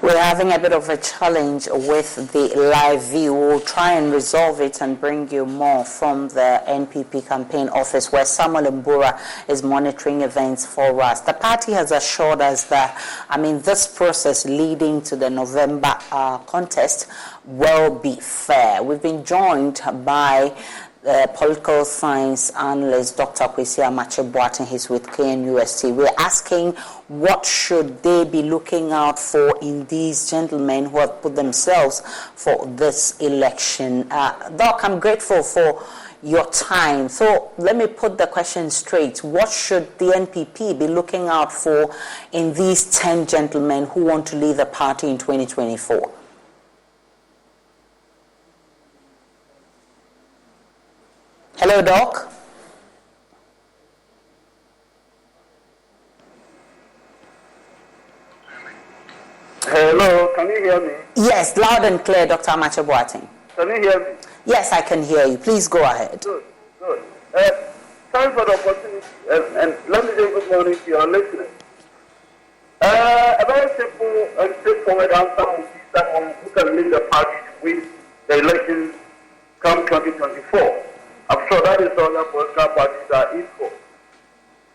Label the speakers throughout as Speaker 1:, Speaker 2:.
Speaker 1: We're having a bit of a challenge with the live view. We'll try and resolve it and bring you more from the NPP campaign office where Samuel Mbura is monitoring events for us. The party has assured us that, this process leading to the November contest will be fair. We've been joined by political science analyst Dr. Kwesi Amache-Boateng. He's with KNUST. We're asking what should they be looking out for in these gentlemen who have put themselves for this election. Doc, I'm grateful for your time. So let me put the question straight. What should the NPP be looking out for in these 10 gentlemen who want to lead the party in 2024? Hello, Doc.
Speaker 2: Hello, can you hear me?
Speaker 1: Yes, loud and clear, Dr. Amache-Boateng.
Speaker 2: Can you hear me?
Speaker 1: Yes, I can hear you. Please go ahead.
Speaker 2: Good. Thanks for the opportunity, and let me say good morning to your listeners. A very simple and straightforward answer would be someone who can lead the party to win the elections come 2024. I'm sure that is all that political parties are in for.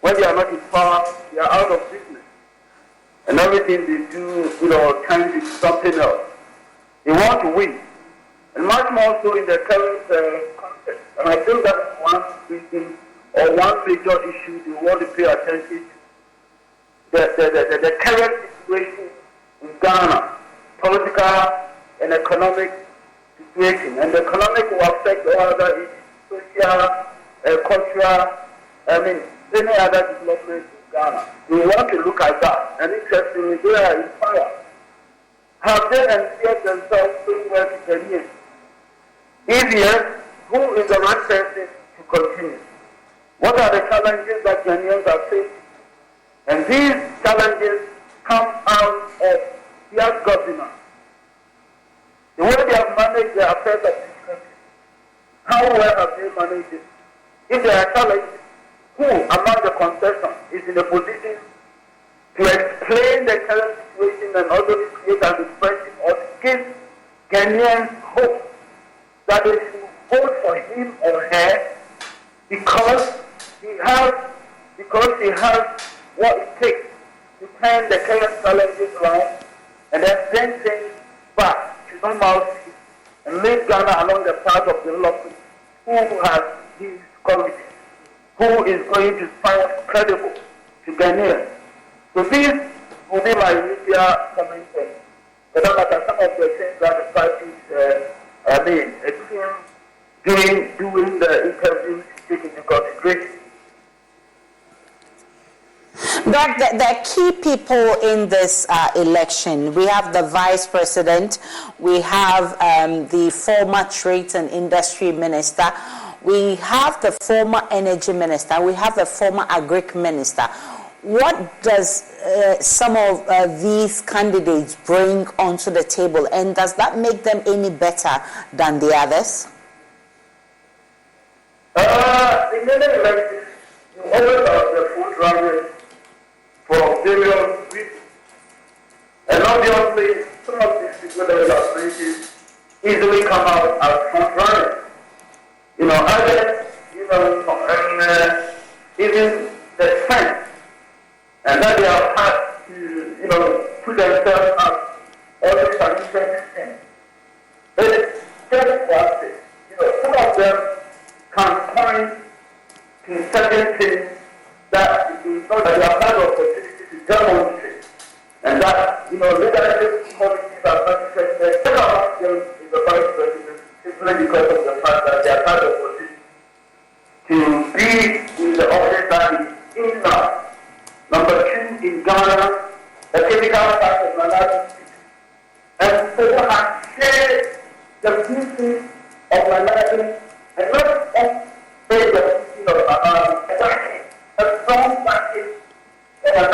Speaker 2: When they are not in power, they are out of business. And everything they do, turns into something else. They want to win. And much more so in the current context. And I think that's one reason or one major issue they want to pay attention to. The current situation in Ghana, political and economic situation. And the economic will affect all other issues. Social, cultural, any other development in Ghana. We want to look at that. And interestingly, they are in power. Have they endeared themselves so well to Ghanaians? If yes, who is the right person to continue? What are the challenges that Ghanaians are facing? And these challenges come out of their governance. The way they have managed the affairs of this country. How well have they managed it? If there are challenges, who among the contestants is in a position to explain the current situation and also to create an impression or to give Ghanaians hope that they should vote for him or her because he has what it takes to turn the current challenges around and then send things back to normalcy and lead Ghana along the path of development. Who has his qualities? Who is going to sound credible to Ghanaians? So these will be my media comments. But no matter some of the things that the parties, doing the interviews, take into consideration.
Speaker 1: Doc, there are key people in this election. We have the vice president, we have the former trade and industry minister, we have the former energy minister, we have the former agric minister. What does some of these candidates bring onto the table, and does that make them any better than the others?
Speaker 2: In many elections, you always have the food runners for various reasons. And obviously, some of these people that we are mentioned easily come out as front runners. Others, and even the strength, and that they have had to, put themselves up always an interesting thing. But it's just one thing. Some of them can point to certain things that you know that you have had the opportunity to demonstrate. And that, leadership qualities are not interested. Some of them is the vice president simply because of the fact that they have had the opportunity to be in the office that is in now. Number two, in Ghana, the typical fact of Malawi city. And so I share the beauty of Malawi and not of the beauty of a strong practice of an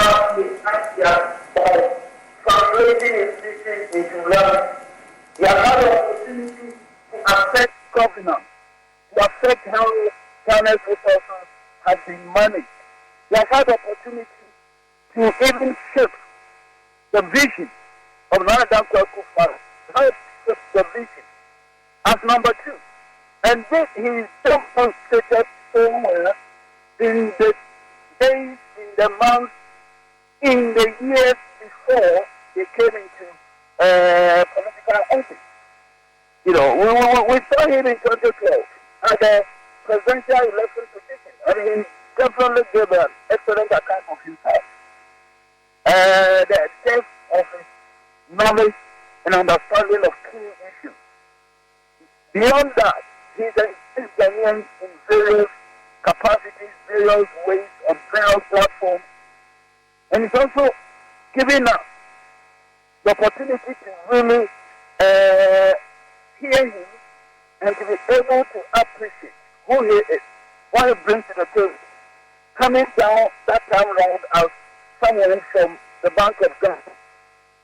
Speaker 2: idea of translating his teaching into learning. He has had the opportunity to affect governance, to affect how Ghana's resources have been managed. He has had the opportunity to even shape the vision of Nana Akufo-Addo helped the vision as number 2. And this he demonstrated somewhere in the days, in the months, in the years before they came into political office. We saw him in 2012 at the presidential election position, and he definitely gave an excellent account of himself. The depth of his knowledge and understanding of key issues. Beyond that, he's engaged Ghanaians in various capacities, various ways, on various platforms, and it's also giving us the opportunity to really hear him and to be able to appreciate who he is, what he brings to the table. Coming down that time round as someone from the Bank of Ghana,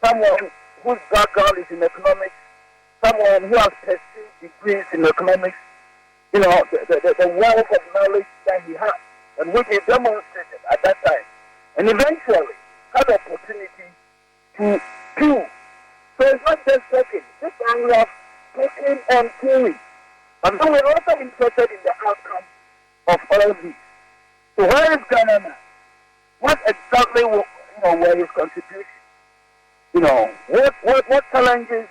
Speaker 2: someone whose background is in economics, someone who has pursued degrees in economics, the wealth of knowledge that he has, and which he demonstrated at that time, and eventually had the opportunity to do. So it's not just talking. This time we have talking and doing. But then we're also interested in the outcome of all this. So where is Ghana now? What exactly were his contributions? What challenges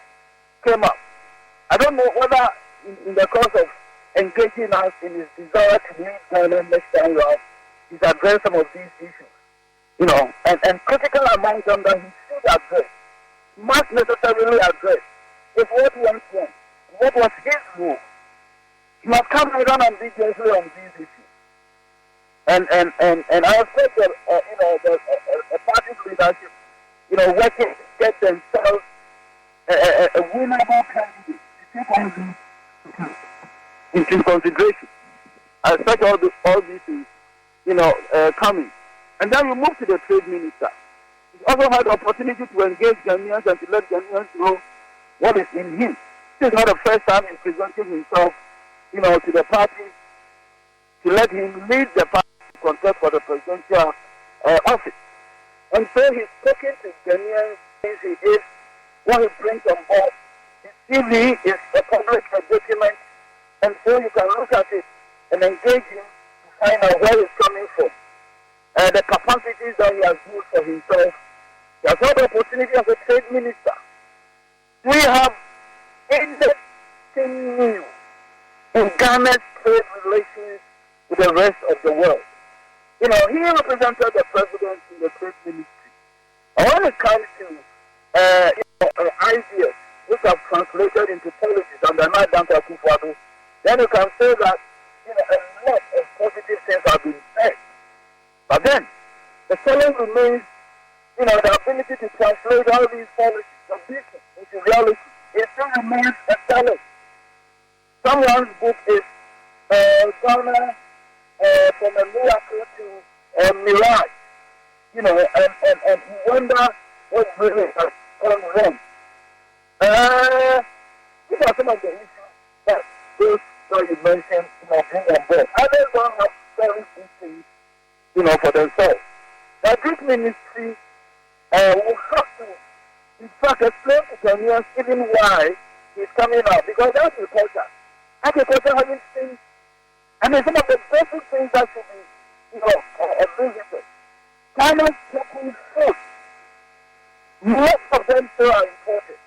Speaker 2: came up? I don't know whether in the course of engaging us in his desire to lead Ghana next time around, he's addressed some of these issues. And critical among them that he should address, must necessarily address, is what one wants. What was his role? He must come out unambiguously on these issues. And I expect that the party's leadership, working to get themselves a winnable candidate to take on into consideration. I expect all these things, coming. And then we move to the trade minister. He's also had the opportunity to engage Ghanaians and to let Ghanaians know what is in him. This is not the first time he's presenting himself, to the party, to let him lead the party to contest for the presidential office. And so he's talking to Ghanaians, things he is, what he brings on board. His CV is a public document, and so you can look at it and engage him to find out where he's coming from. The capacities that he has built for himself. He has had the opportunity as a trade minister. We have anything new in Ghana's trade relations with the rest of the world. He represented the president in the trade ministry. And when it comes to ideas which are translated into policies under Nana Akufo-Addo, then you can say that a lot of positive things have been said. But then, the challenge remains, the ability to translate all these policies of business into reality. It still remains a challenge. Someone's book is Ghana from a miracle to a mirage. And you wonder what really has gone wrong. These are some of the issues that those that you mentioned, bring on board. Others don't have very good things, for themselves. Now, this ministry will have to, in fact, explain to Ghanaians even why he's coming out. Because agriculture hasn't seen, some of the basic things that should be, visited. Ghana's taking food. Most of them still are imported.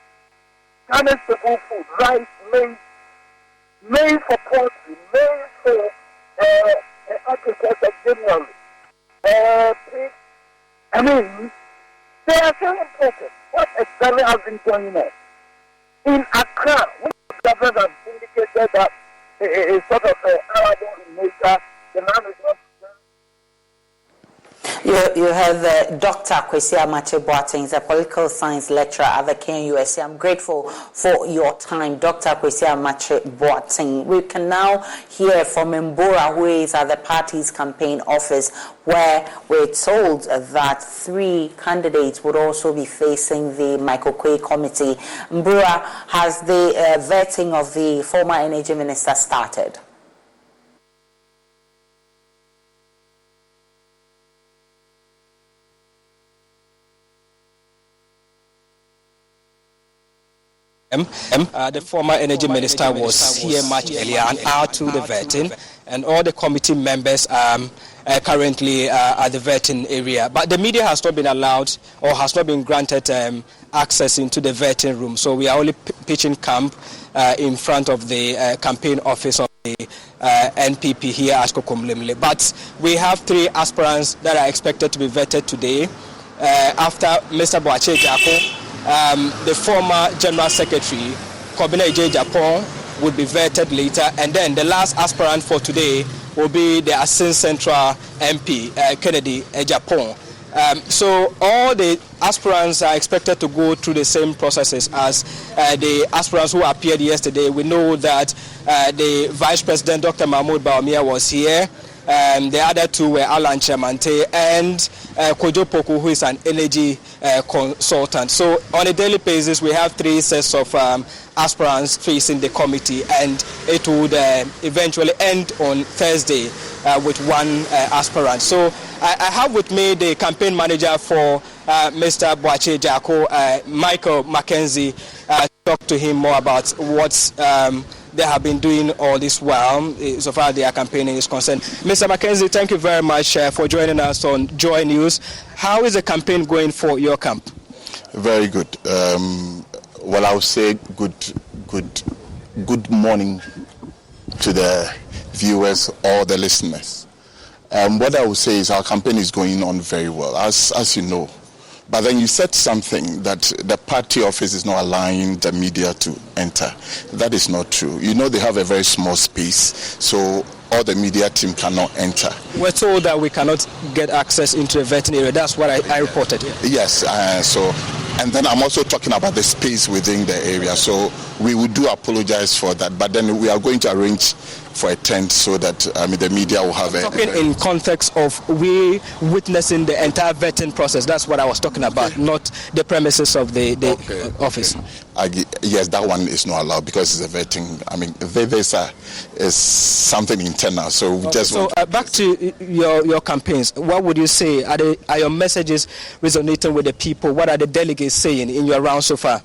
Speaker 2: Ghana's staple food, rice, maize for poultry, maize for agriculture generally. Pigs. They are so important. What exactly has been going on? In Accra, which government has indicated that it is sort of arable in nature, the land is not.
Speaker 1: You have Dr. Kwesi Boateng, a political science lecturer at the KNUST. I'm grateful for your time, Dr. Kwesi Boateng. We can now hear from Mbura, who is at the party's campaign office, where we're told that 3 candidates would also be facing the Michael Quay committee. Mbura, has the vetting of the former energy minister started?
Speaker 3: The former energy minister was here much earlier, an hour to the vetting, and all the committee members currently at the vetting area. But the media has not been allowed or has not been granted access into the vetting room. So we are only pitching camp in front of the campaign office of the NPP here at Kokomlemle. But we have 3 aspirants that are expected to be vetted today. After Mr. Boache Jako, the former General Secretary, Kobina J. Japon, would be vetted later. And then the last aspirant for today will be the Asin Central MP, Kennedy Japon. So all the aspirants are expected to go through the same processes as the aspirants who appeared yesterday. We know that the Vice President, Dr. Mahmoud Bawumia, was here. The other 2 were Alan Chamante and Kojo Poku, who is an energy consultant. So on a daily basis, we have 3 sets of aspirants facing the committee, and it would eventually end on Thursday with 1 aspirant. So I have with me the campaign manager for Mr. Boache Jako, Michael Mackenzie, to talk to him more about what they have been doing all this while, so far their campaigning is concerned. Mr. Mackenzie, thank you very much for joining us on Joy News. How is the campaign going for your camp?
Speaker 4: Very good. Well, I would say good morning to the viewers or the listeners. What I would say is our campaign is going on very well, as you know. But then you said something that the party office is not allowing the media to enter. That is not true. You know they have a very small space, so all the media team cannot enter.
Speaker 3: We're told that we cannot get access into the vetting area. That's what I reported.
Speaker 4: Yes, and then I'm also talking about the space within the area. So we would do apologize for that, but then we are going to arrange for a tent so that the media will have
Speaker 3: talking in context of we witnessing the entire vetting process. That's what I was talking about, not the premises of the office.
Speaker 4: Yes, that one is not allowed because it's a vetting. This is something internal. So we just
Speaker 3: so back to your campaigns. What would you say? Are your messages resonating with the people? What are the delegates saying in your round so far?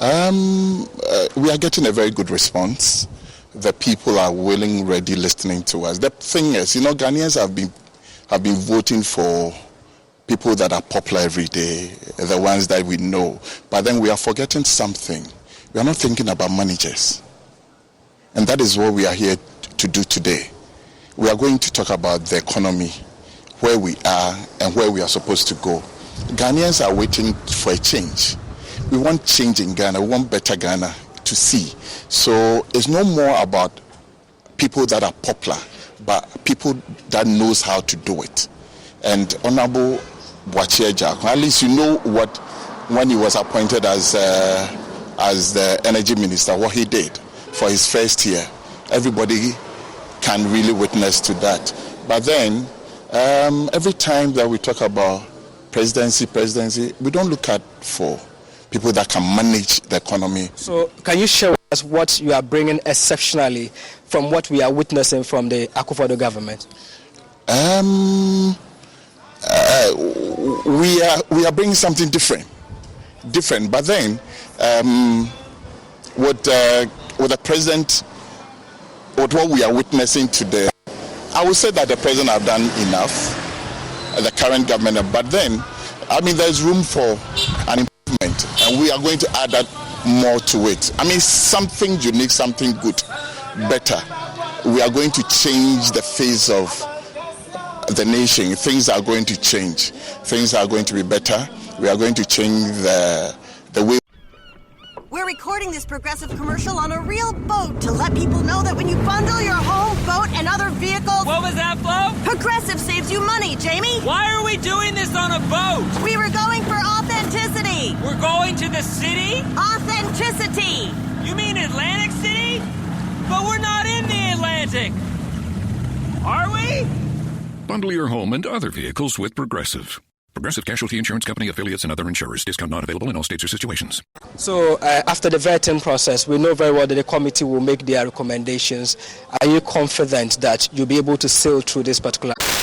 Speaker 4: We are getting a very good response. The people are willing, ready, listening to us. The thing is, Ghanaians have been voting for people that are popular every day, the ones that we know. But then we are forgetting something. We are not thinking about managers. And that is what we are here to do today. We are going to talk about the economy, where we are and where we are supposed to go. Ghanaians are waiting for a change. We want change in Ghana. We want better Ghana to see. So it's no more about people that are popular, but people that knows how to do it. And Honorable Boache Jako, at least you know what, when he was appointed as the energy minister, what he did for his first year. Everybody can really witness to that. But then, every time that we talk about presidency, we don't look at for people that can manage the economy.
Speaker 3: So can you share with us what you are bringing exceptionally from what we are witnessing from the Akufo-Addo government?
Speaker 4: We are bringing something different. But then, with the president, with what we are witnessing today, I would say that the president have done enough, the current government. But then, there's room for an improvement, and we are going to add that more to it. Something unique, something good, better. We are going to change the face of the nation. Things are going to change. Things are going to be better. We are going to change the way.
Speaker 5: We're recording this Progressive commercial on a real boat to let people know that when you bundle your home, boat, and other vehicles...
Speaker 6: What was that, Flo?
Speaker 5: Progressive saves you money, Jamie.
Speaker 6: Why are we doing this on a boat?
Speaker 5: We were going for authenticity.
Speaker 6: We're going to the city?
Speaker 5: Authenticity.
Speaker 6: You mean Atlantic City? But we're not in the Atlantic. Are we?
Speaker 7: Bundle your home and other vehicles with Progressive. Progressive Casualty Insurance Company, affiliates, and other insurers. Discount not available in all states or situations.
Speaker 3: So after the vetting process, we know very well that the committee will make their recommendations. Are you confident that you'll be able to sail through this particular